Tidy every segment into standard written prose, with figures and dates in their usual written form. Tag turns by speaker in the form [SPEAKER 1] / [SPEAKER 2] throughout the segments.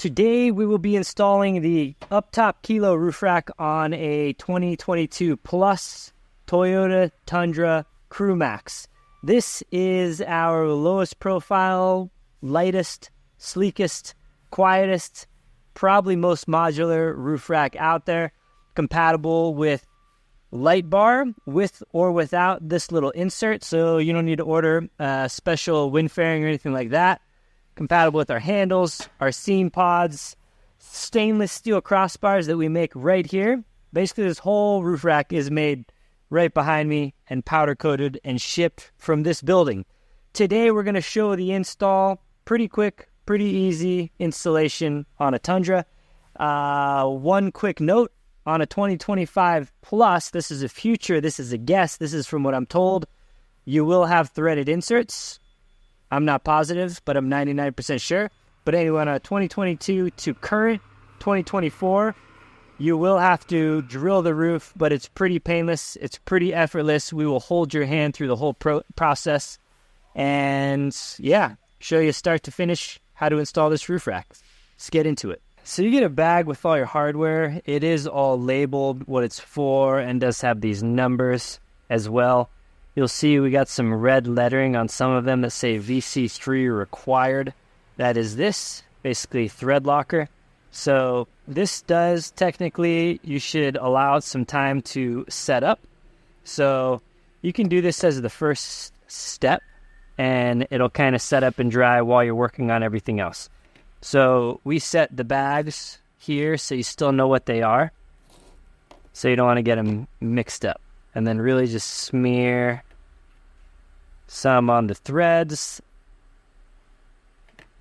[SPEAKER 1] Today we will be installing the upTOP KILO roof rack on a 2022 Plus Toyota Tundra Crew Max. This is our lowest profile, lightest, sleekest, quietest, probably most modular roof rack out there, compatible with light bar with or without this little insert, so you don't need to order a special wind fairing or anything like that. Compatible with our handles, our seam pods, stainless steel crossbars that we make right here. Basically, this whole roof rack is made right behind me and powder coated and shipped from this building. Today, we're going to show the install. Pretty quick, pretty easy installation on a Tundra. One quick note on a 2025 Plus, this is a future, this is a guess, this is from what I'm told. You will have threaded inserts. I'm not positive, but I'm 99% sure. But anyway, on a 2022 to current 2024, you will have to drill the roof, but it's pretty painless. It's pretty effortless. We will hold your hand through the whole process. And yeah, show you start to finish how to install this roof rack. Let's get into it. So you get a bag with all your hardware. It is all labeled what it's for and does have these numbers as well. You'll see we got some red lettering on some of them that say VC3 required. That is this, basically thread locker. So this does technically, you should allow it some time to set up. So you can do this as the first step and it'll kind of set up and dry while you're working on everything else. So we set the bags here so you still know what they are. So you don't want to get them mixed up. And then really just smear some on the threads,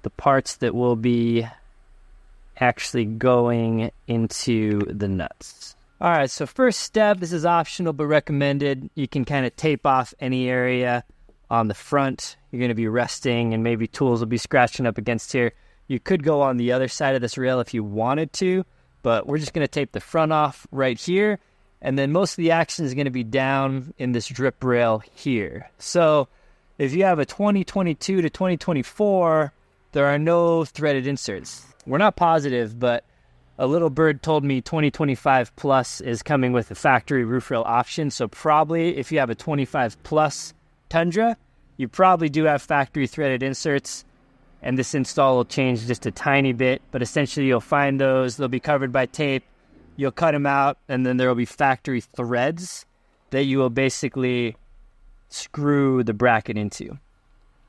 [SPEAKER 1] the parts that will be actually going into the nuts. All right, so first step, this is optional but recommended. You can kind of tape off any area on the front. You're going to be resting and maybe tools will be scratching up against here. You could go on the other side of this rail if you wanted to, but we're just going to tape the front off right here. And then most of the action is going to be down in this drip rail here. So if you have a 2022 to 2024, there are no threaded inserts. We're not positive, but a little bird told me 2025 Plus is coming with a factory roof rail option. So probably if you have a 25 Plus Tundra, you probably do have factory threaded inserts. And this install will change just a tiny bit, but essentially you'll find those. They'll be covered by tape. You'll cut them out, and then there will be factory threads that you will basically screw the bracket into.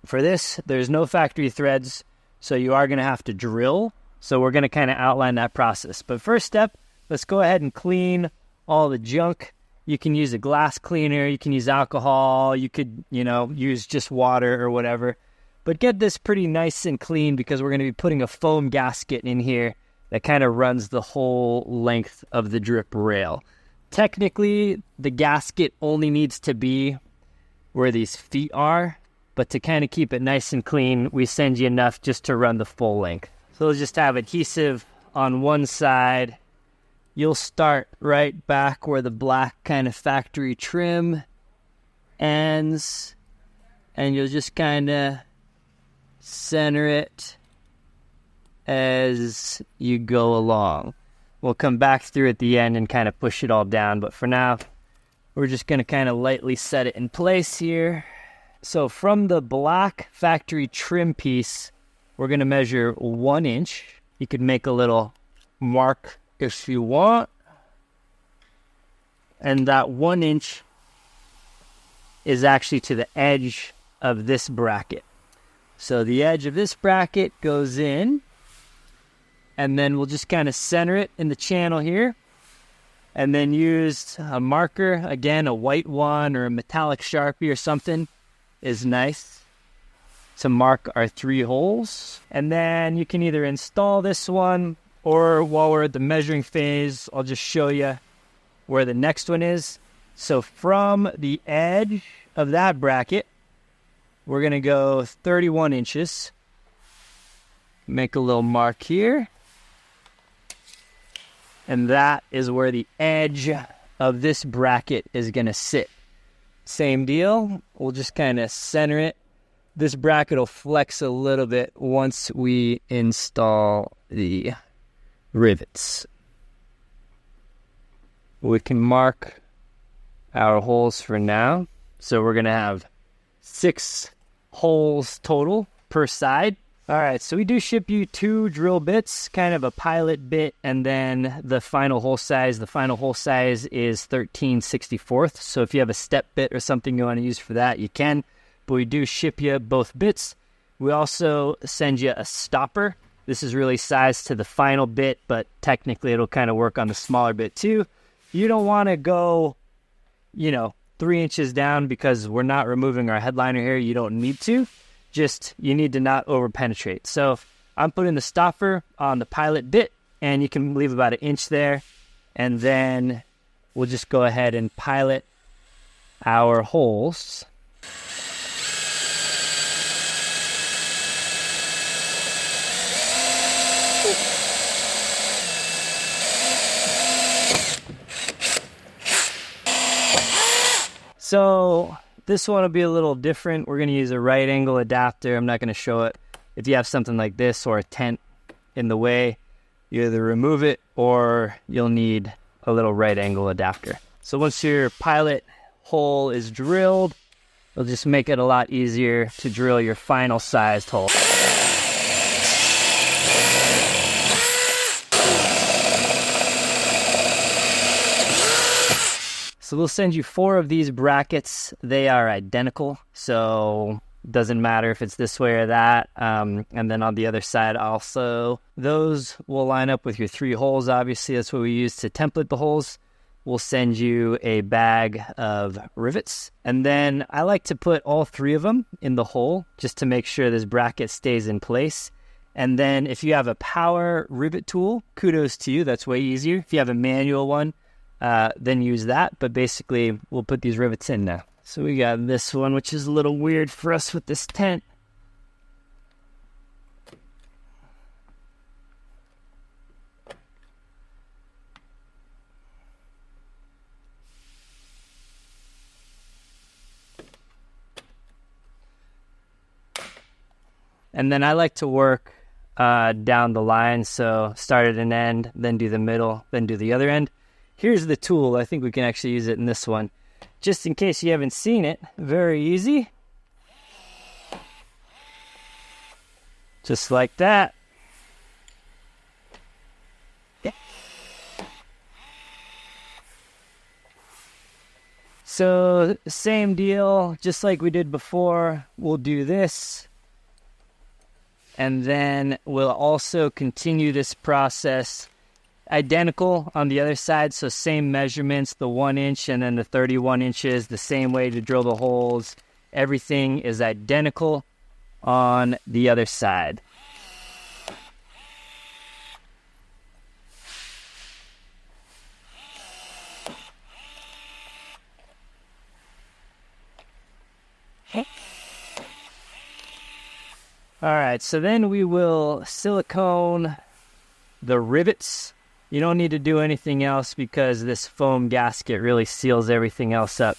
[SPEAKER 1] For this, there's no factory threads, so you are going to have to drill. So we're going to kind of outline that process. But first step, let's go ahead and clean all the junk. You can use a glass cleaner. You can use alcohol. You could, use just water or whatever. But get this pretty nice and clean because we're going to be putting a foam gasket in here that kind of runs the whole length of the drip rail. Technically, the gasket only needs to be where these feet are, but to kind of keep it nice and clean, we send you enough just to run the full length. So we'll just have adhesive on one side. You'll start right back where the black kind of factory trim ends, and you'll just kind of center it as you go along. We'll come back through at the end and kind of push it all down, but for now, we're just going to kind of lightly set it in place here. So from the black factory trim piece, we're going to measure 1 inch. You could make a little mark if you want. And that 1 inch is actually to the edge of this bracket. So the edge of this bracket goes in, and then we'll just kind of center it in the channel here, and then use a marker, again, a white one or a metallic Sharpie or something is nice to mark our 3 holes. And then you can either install this one, or while we're at the measuring phase, I'll just show you where the next one is. So from the edge of that bracket, we're going to go 31 inches. Make a little mark here. And that is where the edge of this bracket is going to sit. Same deal. We'll just kind of center it this bracket will flex a little bit once we install the rivets. We can mark our holes for now. So we're going to have 6 holes total per side. All right, so we do ship you 2 drill bits, kind of a pilot bit, and then the final hole size. The final hole size is 13/64. So if you have a step bit or something you want to use for that, you can. But we do ship you both bits. We also send you a stopper. This is really sized to the final bit, but technically it'll kind of work on the smaller bit too. You don't want to go, 3 inches down because we're not removing our headliner here. You don't need to. Just, you need to not over penetrate. So I'm putting the stopper on the pilot bit, and you can leave about 1 inch there. And then we'll just go ahead and pilot our holes. So this one will be a little different. We're going to use a right angle adapter. I'm not going to show it. If you have something like this or a tent in the way, you either remove it or you'll need a little right angle adapter. So once your pilot hole is drilled, it'll just make it a lot easier to drill your final sized hole. So we'll send you 4 of these brackets. They are identical, so it doesn't matter if it's this way or that. And then on the other side also, those will line up with your 3 holes. Obviously, that's what we use to template the holes. We'll send you a bag of rivets. And then I like to put all 3 of them in the hole just to make sure this bracket stays in place. And then if you have a power rivet tool, kudos to you. That's way easier. If you have a manual one, then use that. But basically, we'll put these rivets in now. So we got this one, which is a little weird for us with this tent. And then I like to work down the line. So start at an end, then do the middle, then do the other end. Here's the tool. I think we can actually use it in this one. Just in case you haven't seen it, very easy. Just like that. Yeah. So same deal, just like we did before, we'll do this. And then we'll also continue this process identical on the other side, so same measurements, the 1 inch and then the 31 inches, the same way to drill the holes. Everything is identical on the other side. All right, so then we will silicone the rivets. You don't need to do anything else because this foam gasket really seals everything else up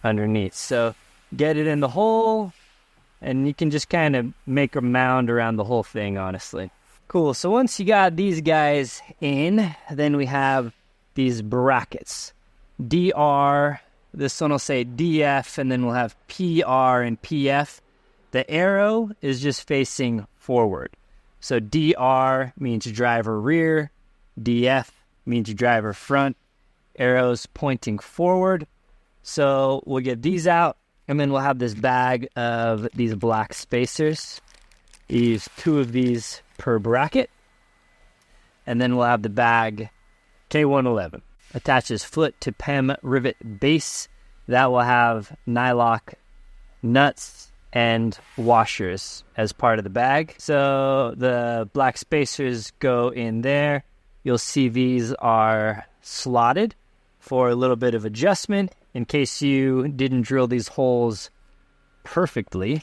[SPEAKER 1] underneath. So get it in the hole, and you can just kind of make a mound around the whole thing, honestly. Cool, so once you got these guys in, then we have these brackets. DR, this one will say DF, and then we'll have PR and PF. The arrow is just facing forward. So DR means driver rear, DF means driver front, arrows pointing forward. So we'll get these out, and then we'll have this bag of these black spacers. Use 2 of these per bracket. And then we'll have the bag K111. Attaches foot to PEM rivet base. That will have nylock nuts and washers as part of the bag. So the black spacers go in there. You'll see these are slotted for a little bit of adjustment in case you didn't drill these holes perfectly.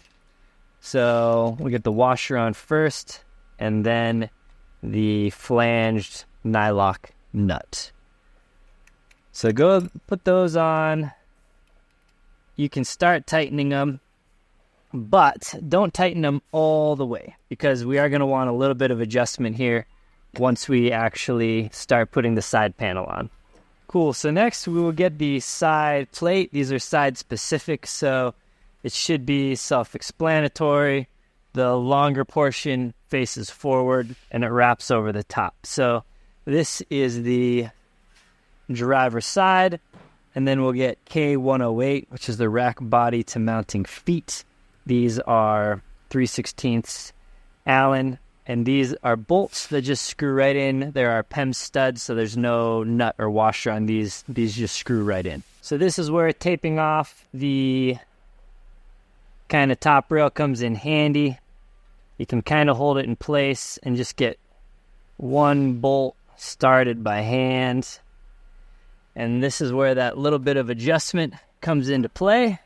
[SPEAKER 1] So we get the washer on first, and then the flanged nylock nut. So go put those on. You can start tightening them. but don't tighten them all the way because we are going to want a little bit of adjustment here once we actually start putting the side panel on. Cool, so next we will get the side plate. These are side specific, so it should be self-explanatory. The longer portion faces forward and it wraps over the top. So this is the driver's side, and then we'll get K108, which is the rack body to mounting feet. These are 3/16 Allen, and these are bolts that just screw right in. There are PEM studs, so there's no nut or washer on these. These just screw right in. So this is where taping off the kind of top rail comes in handy. You can kind of hold it in place and just get one bolt started by hand. And this is where that little bit of adjustment comes into play.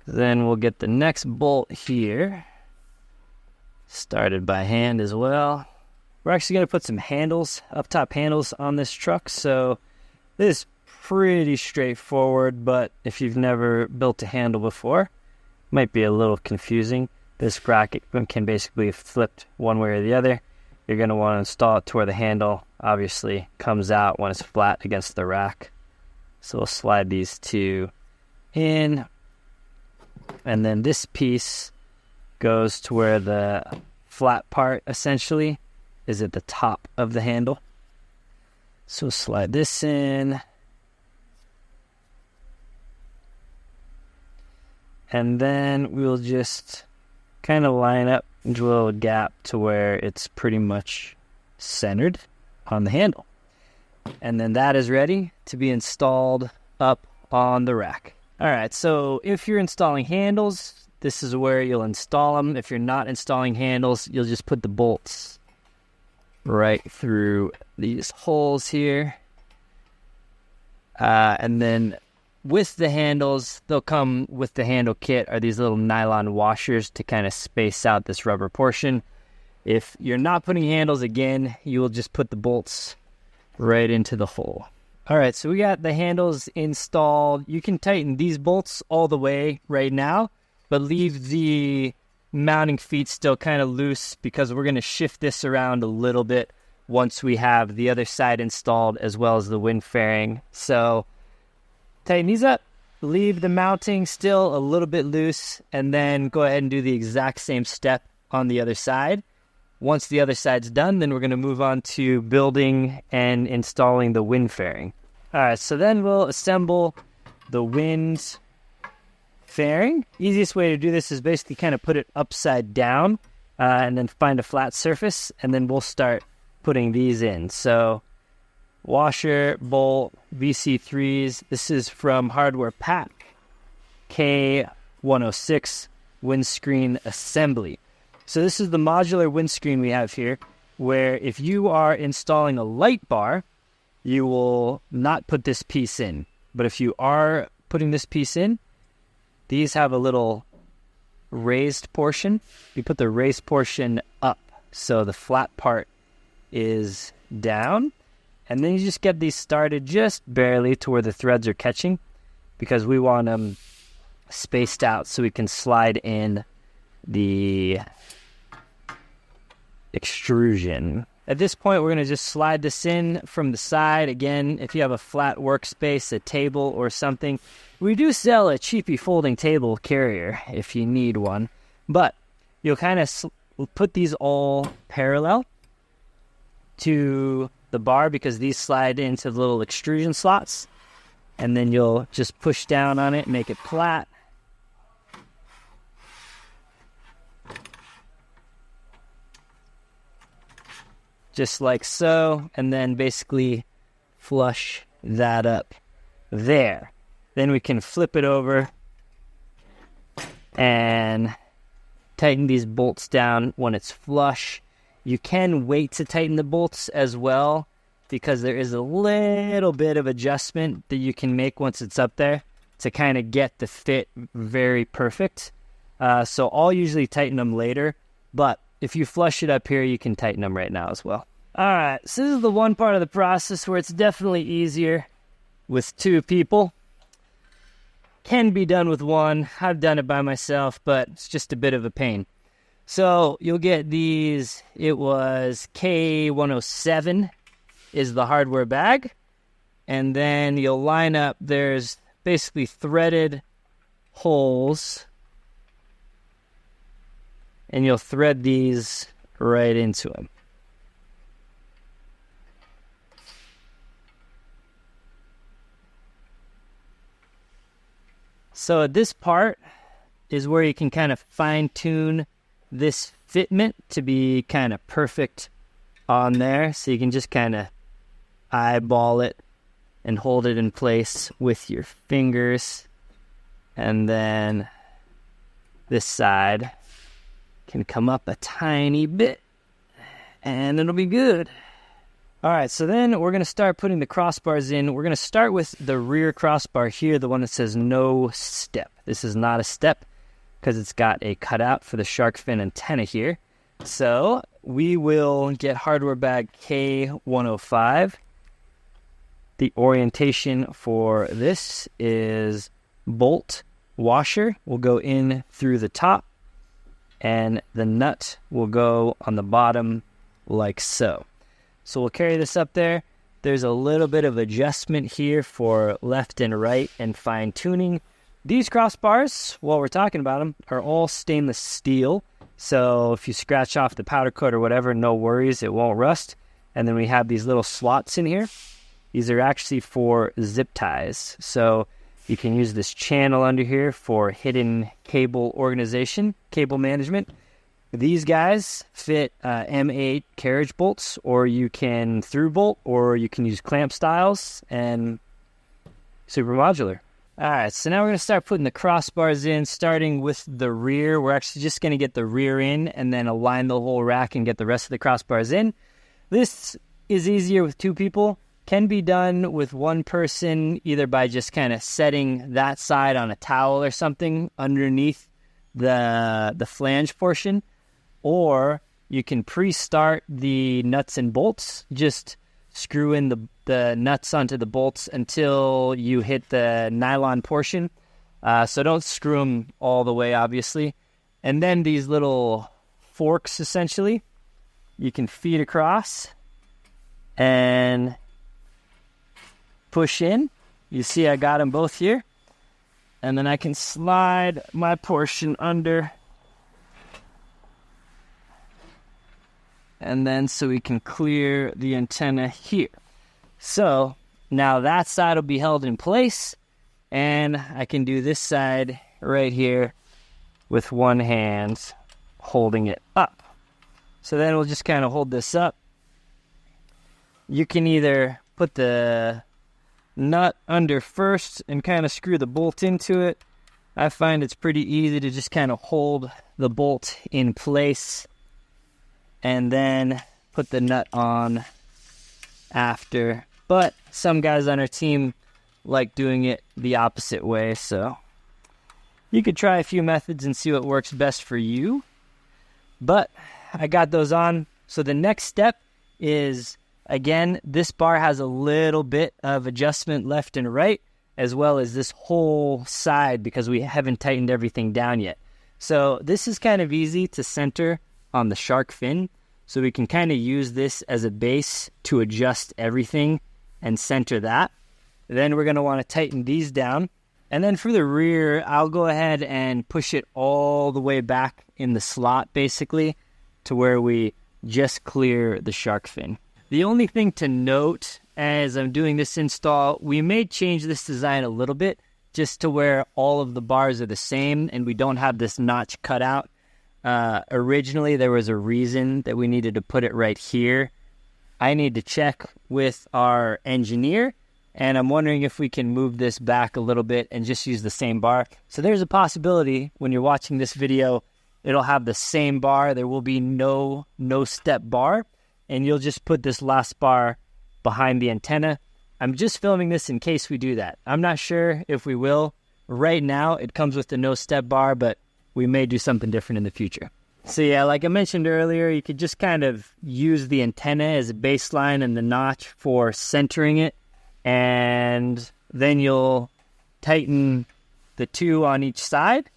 [SPEAKER 1] Then we'll get the next bolt here started by hand as well. We're actually going to put some handles, up-top handles on this truck. So this is pretty straightforward, but if you've never built a handle before, it might be a little confusing. This bracket can basically be flipped one way or the other. You're going to want to install it to where the handle obviously comes out when it's flat against the rack. So we'll slide these two in. And then this piece goes to where the flat part essentially is at the top of the handle. So we'll slide this in. And then we'll just kind of line up and do a little gap to where it's pretty much centered on the handle. And then that is ready to be installed up on the rack. All right, so if you're installing handles, this is where you'll install them. If you're not installing handles, you'll just put the bolts right through these holes here. And then with the handles, they'll come with the handle kit are these little nylon washers to kind of space out this rubber portion. If you're not putting handles, again, you will just put the bolts right into the hole. All right, so we got the handles installed. You can tighten these bolts all the way right now, but leave the mounting feet still kind of loose because we're going to shift this around a little bit once we have the other side installed as well as the wind fairing. So tighten these up, leave the mounting still a little bit loose, and then go ahead and do the exact same step on the other side. Once the other side's done, then we're going to move on to building and installing the wind fairing. All right, so then we'll assemble the wind fairing. Easiest way to do this is basically kind of put it upside down and then find a flat surface, and then we'll start putting these in. So washer, bolt, VC3s. This is from Hardware Pack K106 windscreen assembly. So this is the modular windscreen we have here, where if you are installing a light bar, you will not put this piece in. But if you are putting this piece in, these have a little raised portion. You put the raised portion up, so the flat part is down. And then you just get these started just barely to where the threads are catching, because we want them spaced out so we can slide in the extrusion. At this point, we're going to just slide this in from the side. Again, if you have a flat workspace, a table or something, we do sell a cheapy folding table carrier if you need one. But you'll kind of put these all parallel to the bar because these slide into the little extrusion slots. And then you'll just push down on it, make it flat. Just like so, and then basically flush that up there. Then we can flip it over and tighten these bolts down when it's flush. You can wait to tighten the bolts as well, because there is a little bit of adjustment that you can make once it's up there to kind of get the fit very perfect. So I'll usually tighten them later, but if you flush it up here, you can tighten them right now as well. Alright, so this is the one part of the process where it's definitely easier with two people. Can be done with one. I've done it by myself, but it's just a bit of a pain. So you'll get these, it was K107 is the hardware bag. And then you'll line up, there's basically threaded holes. And you'll thread these right into them. So this part is where you can kind of fine-tune this fitment to be kind of perfect on there. So you can just kind of eyeball it and hold it in place with your fingers. And then this side can come up a tiny bit and it'll be good. All right, so then we're going to start putting the crossbars in. We're going to start with the rear crossbar here, the one that says no step. This is not a step because it's got a cutout for the shark fin antenna here. So we will get hardware bag K105. The orientation for this is bolt washer will go in through the top and the nut will go on the bottom like so. So we'll carry this up there. There's a little bit of adjustment here for left and right and fine tuning. These crossbars, while we're talking about them, are all stainless steel. So if you scratch off the powder coat or whatever, no worries, it won't rust. And then we have these little slots in here. These are actually for zip ties. So you can use this channel under here for hidden cable organization, cable management. These guys fit M8 carriage bolts, or you can through bolt, or you can use clamp styles, and super modular. All right, so now we're going to start putting the crossbars in, starting with the rear. We're actually just going to get the rear in and then align the whole rack and get the rest of the crossbars in. This is easier with two people. Can be done with one person, either by just kind of setting that side on a towel or something underneath the flange portion. Or you can pre-start the nuts and bolts. Just screw in the nuts onto the bolts until you hit the nylon portion. So don't screw them all the way, obviously. And then these little forks, essentially, you can feed across and push in. You see I got them both here. And then I can slide my portion under. And then so we can clear the antenna here. So now that side will be held in place, and I can do this side right here with one hand holding it up. So then we'll just kind of hold this up. You can either put the nut under first and kind of screw the bolt into it. I find it's pretty easy to just kind of hold the bolt in place and then put the nut on after. But some guys on our team like doing it the opposite way, so you could try a few methods and see what works best for you. But I got those on. So the next step is, again, this bar has a little bit of adjustment left and right, as well as this whole side because we haven't tightened everything down yet. So this is kind of easy to center on the shark fin, so we can kind of use this as a base to adjust everything and center that. Then we're going to want to tighten these down. And then for the rear, I'll go ahead and push it all the way back in the slot, basically, to where we just clear the shark fin. The only thing to note as I'm doing this install, we may change this design a little bit just to where all of the bars are the same and we don't have this notch cut out. Originally, there was a reason that we needed to put it right here. I need to check with our engineer, and I'm wondering if we can move this back a little bit and just use the same bar. So there's a possibility when you're watching this video, it'll have the same bar. There will be no step bar, and you'll just put this last bar behind the antenna. I'm just filming this in case we do that. I'm not sure if we will. Right now, it comes with the no step bar, but we may do something different in the future. So yeah, like I mentioned earlier, you could just kind of use the antenna as a baseline and the notch for centering it. And then you'll tighten the two on each side.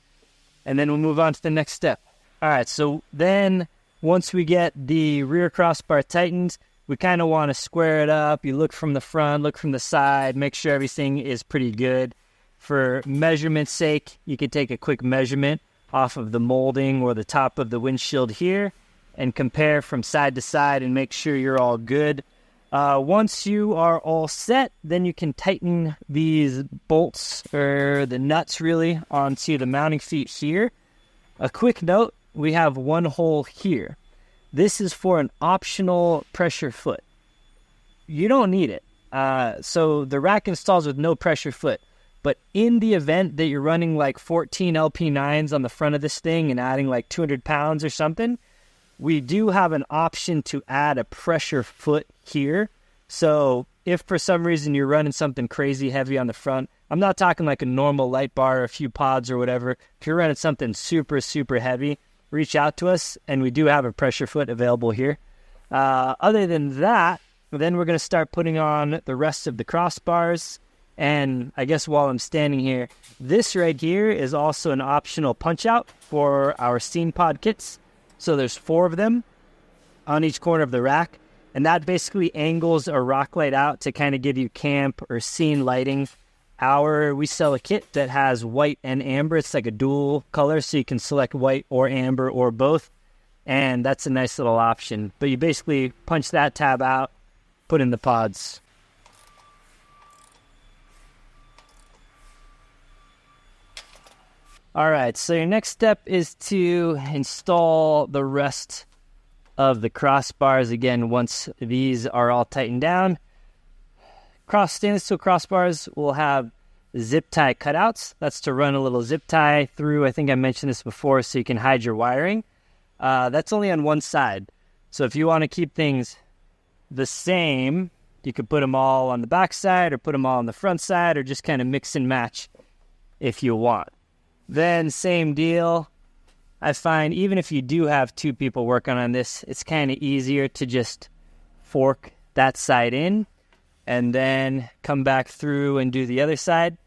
[SPEAKER 1] And then we'll move on to the next step. All right, so then once we get the rear crossbar tightened, we kind of want to square it up. You look from the front, look from the side, make sure everything is pretty good. For measurement's sake, you could take a quick measurement off of the molding or the top of the windshield here and compare from side to side and make sure you're all good. Once you are all set, then you can tighten these bolts, or the nuts really, onto the mounting feet here. A quick note, we have one hole here. This is for an optional pressure foot. You don't need it. So the rack installs with no pressure foot. But in the event that you're running like 14 LP9s on the front of this thing and adding like 200 pounds or something, we do have an option to add a pressure foot here. So if for some reason you're running something crazy heavy on the front, I'm not talking like a normal light bar or a few pods or whatever. If you're running something super, super heavy, reach out to us, and we do have a pressure foot available here. Other than that, then we're going to start putting on the rest of the crossbars. And I guess while I'm standing here, this right here is also an optional punch-out for our scene pod kits. So there's 4 of them on each corner of the rack. And that basically angles a rock light out to kind of give you camp or scene lighting. We sell a kit that has white and amber. It's like a dual color, so you can select white or amber or both. And that's a nice little option. But you basically punch that tab out, put in the pods. All right, so your next step is to install the rest of the crossbars. Again, once these are all tightened down, stainless steel crossbars will have zip tie cutouts. That's to run a little zip tie through. I think I mentioned this before, so you can hide your wiring. That's only on one side. So if you want to keep things the same, you could put them all on the back side or put them all on the front side, or just kind of mix and match if you want. Then same deal. I find even if you do have 2 people working on this, it's kind of easier to just fork that side in and then come back through and do the other side.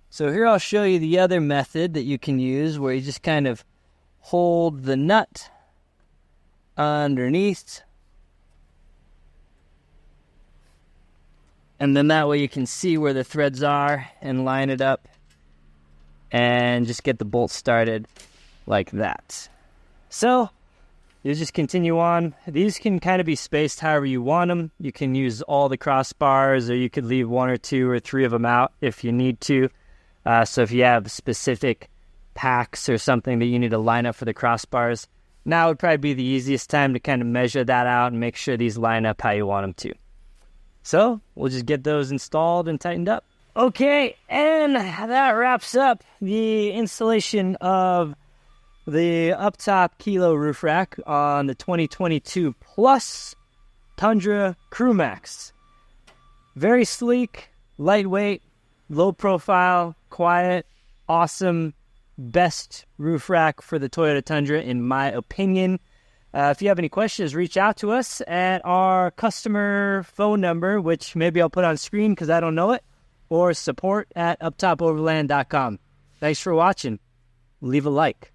[SPEAKER 1] So here I'll show you the other method that you can use, where you just kind of hold the nut underneath, and then that way you can see where the threads are and line it up and just get the bolt started like that. So you just continue on. These can kind of be spaced however you want them. You can use all the crossbars, or you could leave 1 or 2 or 3 of them out if you need to. So if you have specific packs or something that you need to line up for the crossbars, now would probably be the easiest time to kind of measure that out and make sure these line up how you want them to. So we'll just get those installed and tightened up. Okay, and that wraps up the installation of the upTOP KILO roof rack on the 2022+ Tundra Crew Max. Very sleek, lightweight, low profile, quiet, awesome, best roof rack for the Toyota Tundra in my opinion. If you have any questions, reach out to us at our customer phone number, which maybe I'll put on screen because I don't know it, or support at uptopoverland.com. Thanks for watching. Leave a like.